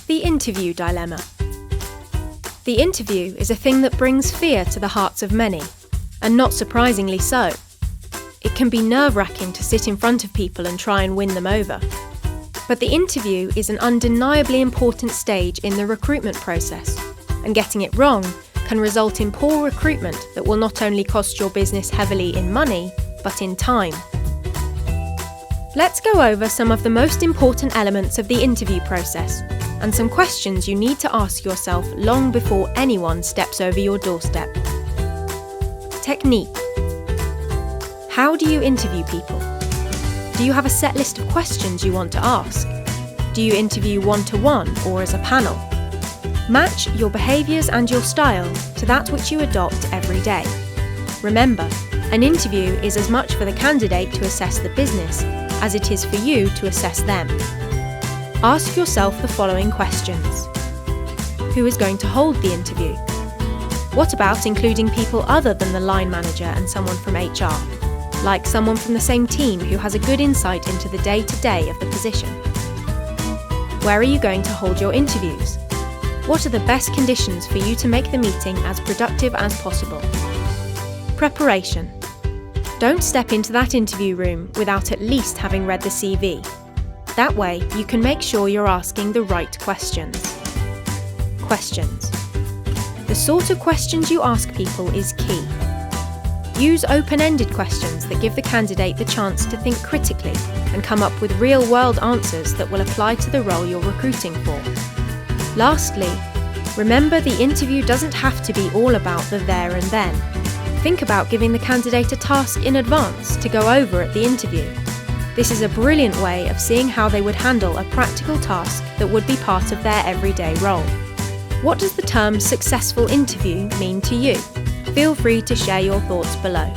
The interview dilemma. The interview is a thing that brings fear to the hearts of many, and not surprisingly so. It can be nerve-wracking to sit in front of people and try and win them over. But the interview is an undeniably important stage in the recruitment process, and getting it wrong can result in poor recruitment that will not only cost your business heavily in money, but in time. Let's go over some of the most important elements of the interview process, and some questions you need to ask yourself long before anyone steps over your doorstep. Technique. How do you interview people? Do you have a set list of questions you want to ask? Do you interview one-to-one or as a panel? Match your behaviours and your style to that which you adopt every day. Remember, an interview is as much for the candidate to assess the business as it is for you to assess them. Ask yourself the following questions. Who is going to hold the interview? What about including people other than the line manager and someone from HR, like someone from the same team who has a good insight into the day-to-day of the position? Where are you going to hold your interviews? What are the best conditions for you to make the meeting as productive as possible? Preparation. Don't step into that interview room without at least having read the CV. That way, you can make sure you're asking the right questions. Questions. The sort of questions you ask people is key. Use open-ended questions that give the candidate the chance to think critically and come up with real-world answers that will apply to the role you're recruiting for. Lastly, remember the interview doesn't have to be all about the there and then. Think about giving the candidate a task in advance to go over at the interview. This is a brilliant way of seeing how they would handle a practical task that would be part of their everyday role. What does the term successful interview mean to you? Feel free to share your thoughts below.